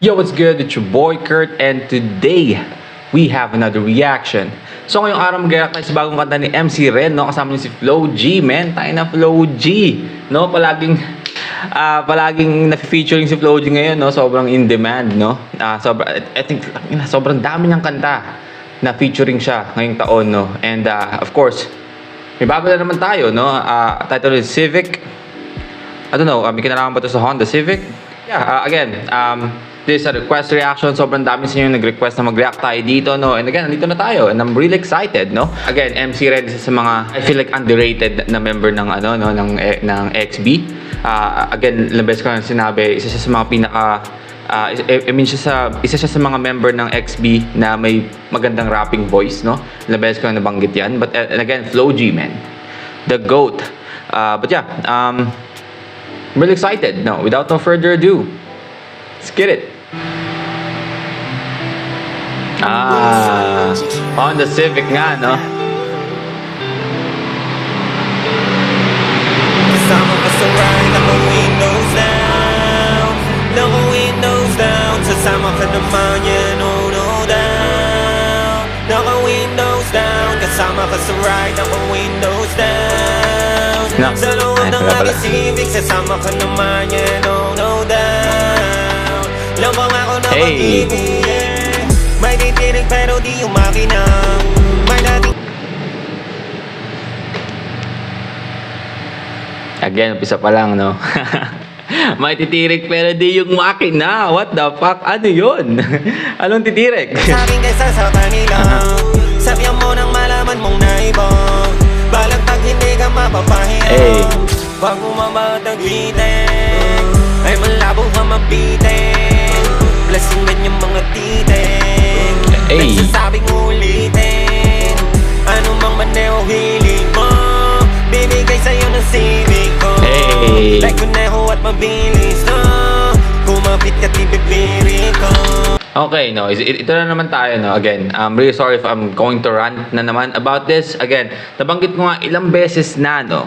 Yo, what's good? It's your boy Kurt, and today we have another reaction. So ngayong araw mag-react tayo sa bagong kanta ni MC Ren, no? Kasama niyo si Flo G, man. Tayo na Flo G, no? Palaging na-featuring si Flo G ngayon, no? Sobrang in demand, no? I think sobrang dami niyang kanta na featuring siya ngayong taon, no? And of course, may bago na naman tayo, no? Title is Civic. I don't know, may kinalaman ba ito sa Honda Civic? Yeah, again, this is a request reaction. Sobrang dami sa inyo nag-request na mag-react tayo dito, no? And again, nandito na tayo. And I'm really excited, no? Again, MC Red isa sa mga, I feel like, underrated na member ng, ng XB. Again, ilang beses ko na sinabi, isa siya sa mga isa siya sa mga member ng XB na may magandang rapping voice, no? Ilang beses ko na nabanggit yan. But and again, Flo G, man. The GOAT. But yeah, I'm really excited. No, without no further ado, let's get it. Honda Civic nga, no? Kasama ka sa ride, naka-windows down. Naka-windows down. Sasama ka naman yan, no down. Naka-windows down. Kasama ka sa ride, naka-windows down. Sa loob ng aking Civic, sasama ka naman yan, no down. Lambang ako na mag-ibig, yeah. May titinig pero di yung makinang. May dating Again, umpisa pa lang, no? May titirik pero di yung makina. What the fuck? Ano yun? Anong titirik? sabing kaysa sa kanila. Sabihan mo nang malaman mong naibang. Balagtag hindi ka mapapahiya. Hey. Pag umamatag-itin, ay malabo ka mabitin. Plasing man yung mga titin. Hey. Nagsasabing ulitin. Ano mang maneho hiling mo, bibigay sa'yo ng Civic ko. Hey. Like kuneho at mabilis na kumapit ka tipipirit ko. Okay, no, ito na naman tayo, no. Again, I'm really sorry if I'm going to rant na naman about this. Again, nabanggit ko nga ilang beses na, no,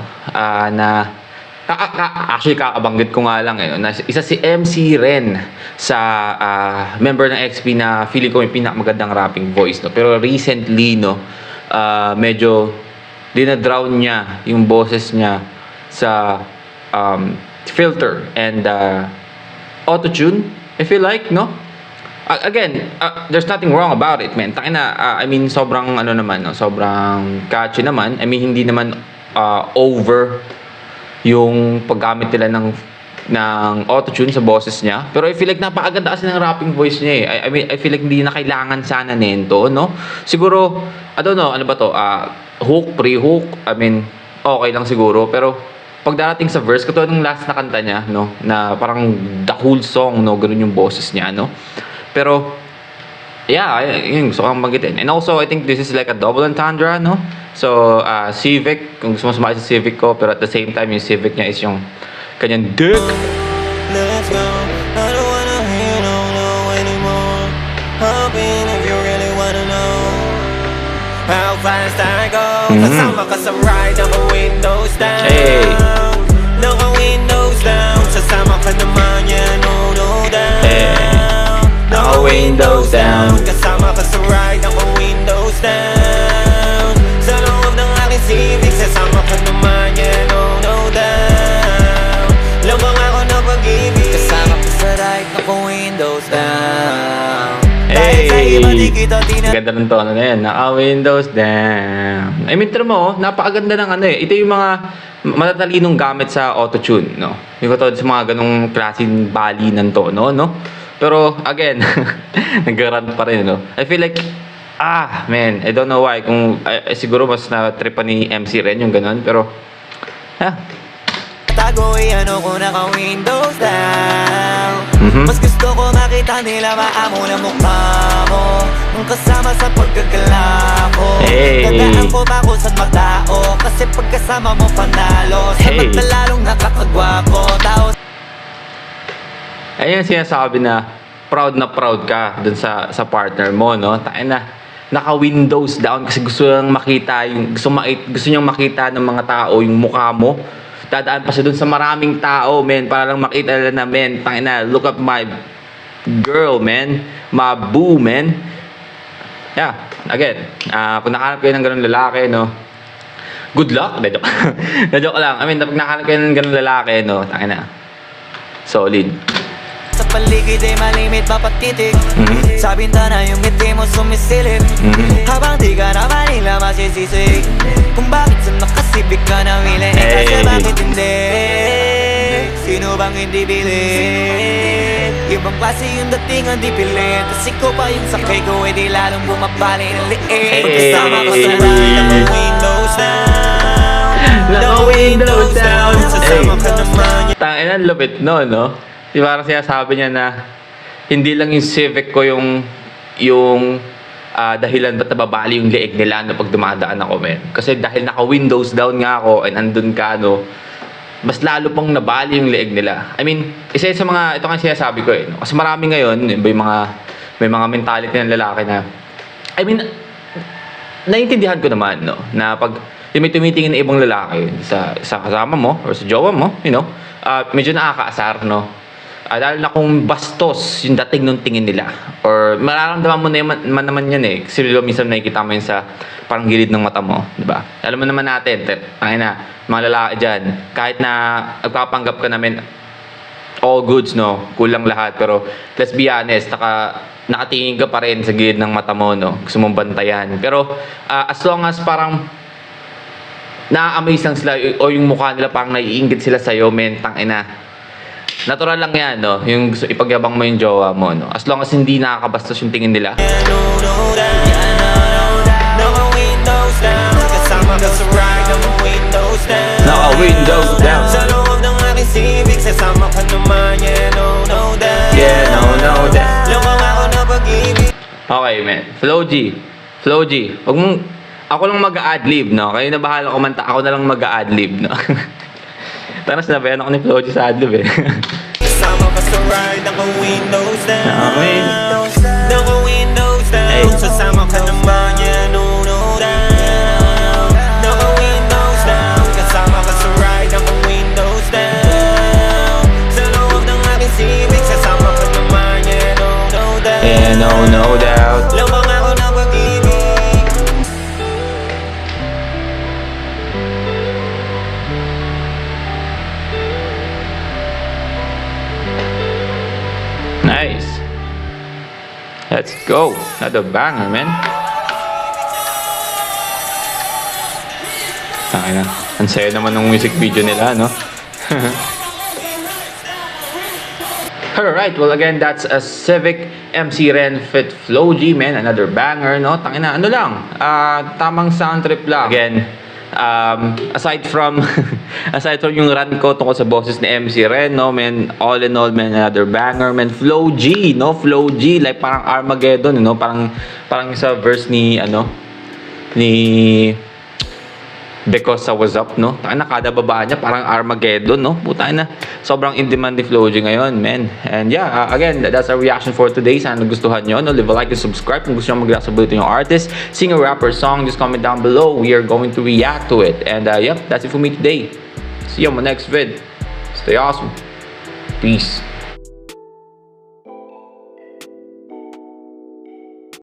actually kakabanggit ko nga lang, no, na isa si MC Ren sa member ng XP na feeling ko yung pinakamagandang rapping voice, no. Pero recently, no, medyo dinadrown niya yung boses niya sa filter and autotune, I feel like, no. Again, there's nothing wrong about it, man. I mean, sobrang naman, no? Sobrang catchy naman. I mean, hindi naman over yung paggamit nila ng autotune sa boses niya. Pero I feel like napakaganda kasi ng rapping voice niya eh. I mean, I feel like hindi na kailangan sana nito, no? Siguro, I don't know, ano ba to? Hook, pre-hook, I mean, okay lang siguro. Pero pag darating sa verse, katulad ng last na kanta niya, no? Na parang the whole song, no? Ganun yung boses niya, no? Pero, yeah, yun gusto kong banggitin. And also, I think this is like a double entendre, no? So, Civic, kung gusto mo sumali sa Civic ko, pero at the same time, yung Civic niya is yung kanyang dick. Let's go. I don't wanna hear no anymore. Hop in if you really wanna know how fast I go. Kasama ka sa ride, naka-windows down. Hey. Naka-windows down. Sasama ka naman yan, no down. Hey. Naka-windows down. Kasama ka sa ride, naka-windows down. Sa loob ng aking Civic, sasama ka naman yan, no down. Lambang ako na pag-ibig. Kasama ka sa ride, naka-windows down. Hey! Sa iba di kita Ganda ng tono na yan. Naka-windows down. I mean, tira mo, napakaganda ng ito yung mga matatalinong gamit sa autotune, no? Yung katulad sa mga ganong klaseng bali ng tono, no? Pero, again, nag-rant pa rin, no? I feel like, man, I don't know why. Kung, siguro mas na-tripa ni MC Ren yung ganon, pero, tagoy ano ko naka-windows down. Mas gusto ko makita nila maamo na mukha mo nung kasama sa pagkagala ko. Hey. Tandaan ko ba kung saan magtao, kasi pagkasama mo panalo. Samat na lalong nakakagwapo tao. ayun yung sinasabi na proud ka dun sa partner mo, no? Naka-windows down kasi gusto niyang makita ng mga tao yung mukha mo. Dadaan pa siya dun sa maraming tao, men, para lang makita nila na, men, look at my girl, man. Mabu, man. Yeah, again, kung nakahanap kayo ng ganun lalaki, no, good luck. Na joke. Na joke lang. I mean, pag nakahanap kayo ng ganun lalaki, no, tangina. Solid. Sa paligid ay malimit mapagtitig Sa bintana yung ngiti mo sumisilip Habang di ka na manila masisisig Kung bakit sa nakasibig ka na willing Kasi bakit hindi Sino bang hindi bilhin Ibang klase yung datingan di pilin Tas ikaw pa yung sakay ko di lalong bumabali ng liit Pagkasama ko sa ride ng windows down Naka-windows down. Sasama ka naman Tangina, lupit no? Di ba parang sinasabi niya na hindi lang yung Civic ko yung dahilan ba't nababali yung leeg nila na pag dumadaan ako, men. Kasi dahil naka-windows down nga ako and andun ka, no, mas lalo pang nabali yung leeg nila. I mean, isa sa mga, ito nga sinasabi ko no? Kasi marami ngayon, may mga mentality ng lalaki na, I mean, naiintindihan ko naman, no, na pag may tumitingin na ibang lalaki sa kasama mo or sa jowa mo, medyo nakakaasar, no? Dahil na kung bastos yung dating nung tingin nila or mararamdaman mo na naman yan eh kasi minsan nakikita mo yun sa parang gilid ng mata mo, di ba? Alam mo naman natin, mga lalaki dyan, kahit na nagpapanggap ka namin all goods, no? Kulang lahat, pero let's be honest, nakatingin ka pa rin sa gilid ng mata mo, no? Gusto mong bantayan. Pero as long as parang na-amaze lang sila o yung mukha nila parang naiinggit sila sa'yo, men, tangina. Natural lang yan, no? Yung gusto ipagyabang mo yung jowa mo, no? As long as hindi nakakabastos yung tingin nila. Naka-windows down Kasama ka sa ride Naka-windows down Naka-windows down. Sa loob ng aking Civic Sasama ka naman, yeah, no doubt Yeah, no doubt. Lumang ako na pag-ibig Okay, man. Flow G. Huwag mong... Ako lang mag-a-adlib, no? Kayo na bahala kumanta. Ako na lang mag-a-adlib, no? Tanas na bayan ako ni Flow G sa adlib, eh. Kasama ka sa ride Naka-windows down Naka-windows Naka-windows down Hey. Sasama ka naman, yeah, no doubt Naka-windows down Kasama ka sa ride Naka-windows down Sa loob ng aking Civic Sasama ka naman, yeah, no doubt Yeah, no doubt. Lamang ako na pag-ibig Nice. Let's go. Another banger, man. Tangina. Ang saya naman ng music video nila, no? Alright, well again, that's a Civic MC Ren Fit Flow G, man. Another banger, no? Tangina, ano lang, tamang sound trip lang. Again, aside from yung run ko tungkol sa boses ni MC Ren, no, man, all in all, man, another banger, man. Flow G, no? Flow G, like parang Armageddon, no? Parang sa verse ni Because I was up, no? Tangina, kada baba niya parang Armageddon, no? Puta na. Sobrang in-demand ni Flow G ngayon, man. And yeah, again, that's our reaction for today. Sana nagustuhan nyo, no? Leave a like and subscribe kung gusto nyo mag-react sa bulletin yung artist, singer, rapper, song. Just comment down below. We are going to react to it. And yep, that's it for me today. See you on my next vid. Stay awesome. Peace.